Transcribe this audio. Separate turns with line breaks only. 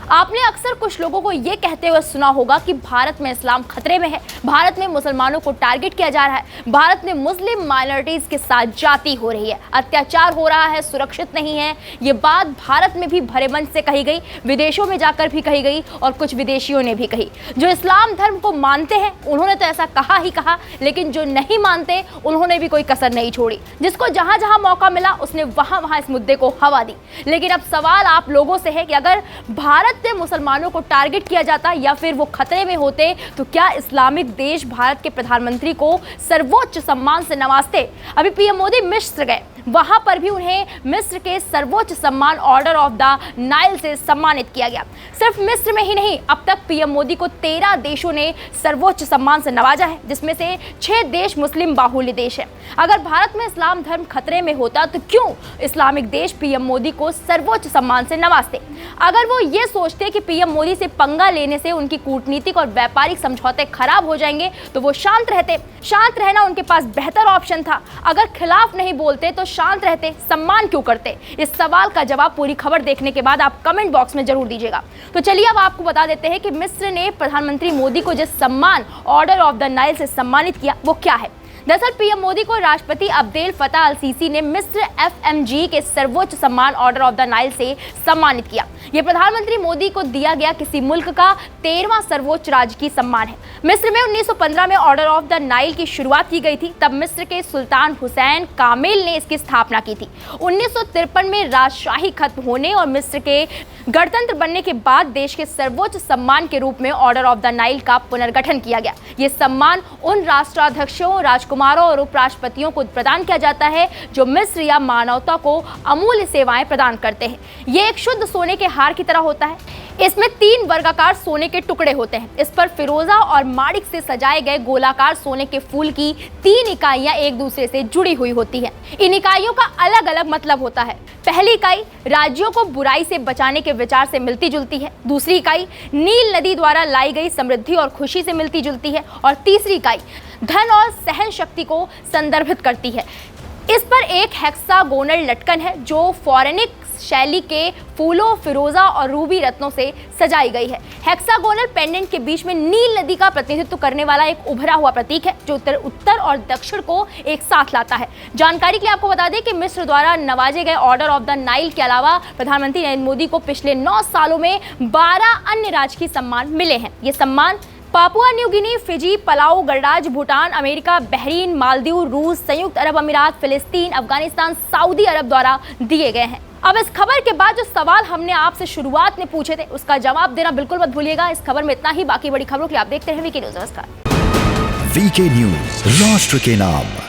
आपने अक्सर कुछ लोगों को यह कहते हुए सुना होगा कि भारत में इस्लाम खतरे में है, भारत में मुसलमानों को टारगेट किया जा रहा है, भारत में मुस्लिम माइनॉरिटीज के साथ जाति हो रही है, अत्याचार हो रहा है, सुरक्षित नहीं है। ये बात भारत में भी भरे मन से कही गई, विदेशों में जाकर भी कही गई और कुछ विदेशियों ने भी कही। जो इस्लाम धर्म को मानते हैं उन्होंने तो ऐसा कहा ही कहा, लेकिन जो नहीं मानते उन्होंने भी कोई कसर नहीं छोड़ी। जिसको जहां जहां मौका मिला उसने वहां वहां इस मुद्दे को हवा दी। लेकिन अब सवाल आप लोगों से है कि अगर भारत में मुसलमानों को टारगेट किया जाता या फिर वो खतरे में होते तो क्या इस्लामिक देश भारत के प्रधानमंत्री को सर्वोच्च सम्मान से नवाजते? अभी पीएम मोदी मिस्र गए, वहां पर भी उन्हें मिस्र के सर्वोच्च सम्मान ऑर्डर ऑफ द नाइल से सम्मानित किया गया। सिर्फ मिस्र में ही नहीं, अब तक पीएम मोदी को 13 देशों ने सर्वोच्च सम्मान से नवाजा है, जिसमें से 6 देश मुस्लिम बाहुल्य देश हैं। अगर भारत में इस्लाम धर्म खतरे में होता तो क्यों इस्लामिक देश पीएम मोदी को सर्वोच्च सम्मान से नवाजते? अगर वो ये सोचते कि पीएम मोदी से पंगा लेने से उनकी कूटनीतिक और व्यापारिक समझौते खराब हो जाएंगे तो वो शांत रहते। शांत रहना उनके पास बेहतर ऑप्शन था। अगर खिलाफ नहीं बोलते तो शांत रहते, सम्मान क्यों करते? इस सवाल का जवाब पूरी खबर देखने के बाद आप कमेंट बॉक्स में जरूर दीजिएगा। तो चलिए अब आपको बता देते हैं कि मिस्र ने प्रधानमंत्री मोदी को जिस सम्मान ऑर्डर ऑफ द नाइल से सम्मानित किया वो क्या है। दरअसल पीएम मोदी को राष्ट्रपति अब्देल फताह अल सीसी ने मिस्र एफएमजी के सर्वोच्च सम्मान ऑर्डर ऑफ द नाइल से सम्मानित किया। यह प्रधानमंत्री मोदी को दिया गया किसी मुल्क का 13वां सर्वोच्च राजकीय सम्मान है। मिस्र में 1915 में ऑर्डर ऑफ द नाइल की शुरुआत की गई थी। तब मिस्र के सुल्तान हुसैन कामिल ने इसकी स्थापना की थी। 1953 में राजशाही खत्म होने और मिस्र के गणतंत्र बनने के बाद देश के सर्वोच्च सम्मान के रूप में ऑर्डर ऑफ द नाइल का पुनर्गठन किया गया। ये सम्मान उन राष्ट्राध्यक्षों, राजकुमारों और उपराष्ट्रपतियों को प्रदान किया जाता है जो मिस्र या मानवता को अमूल्य सेवाएं प्रदान करते हैं। ये एक शुद्ध सोने के हार की तरह होता है। इसमें 3 वर्गाकार सोने के टुकड़े होते हैं। इस पर फिरोजा और माणिक से सजाए गए गोलाकार सोने के फूल की 3 इकाइयां एक दूसरे से जुड़ी हुई होती हैं। इन इकाइयों का अलग अलग मतलब होता है। पहली इकाई राज्यों को बुराई से बचाने के विचार से मिलती जुलती है। दूसरी इकाई नील नदी द्वारा लाई गई समृद्धि और खुशी से मिलती जुलती है। और तीसरी इकाई धन और सहन शक्ति को संदर्भित करती है। इस पर एक हेक्सागोनल लटकन है जो फॉरेनिक शैली के फूलों, फिरोजा और रूबी रत्नों से सजाई गई है। हेक्सागोनल पेंडेंट के बीच में नील नदी का प्रतिनिधित्व करने वाला एक उभरा हुआ प्रतीक है जो उत्तर और दक्षिण को एक साथ लाता है। जानकारी के लिए आपको बता दें कि मिस्र द्वारा नवाजे गए ऑर्डर ऑफ द नाइल के अलावा प्रधानमंत्री नरेंद्र मोदी को पिछले 9 सालों में 12 अन्य राजकीय सम्मान मिले हैं। ये सम्मान Papua New Guinea, Fiji, Palau, गणराज्य, भूटान, अमेरिका, बहरीन, मालदीव, रूस, संयुक्त अरब अमीरात, फिलिस्तीन, अफगानिस्तान, सऊदी अरब द्वारा दिए गए हैं। अब इस खबर के बाद जो सवाल हमने आपसे शुरुआत में पूछे थे उसका जवाब देना बिल्कुल मत भूलिएगा। इस खबर में इतना ही। बाकी बड़ी खबरों के लिए आप देखते हैं वीके न्यूज। नमस्कार।
वीके न्यूज, राष्ट्र के नाम।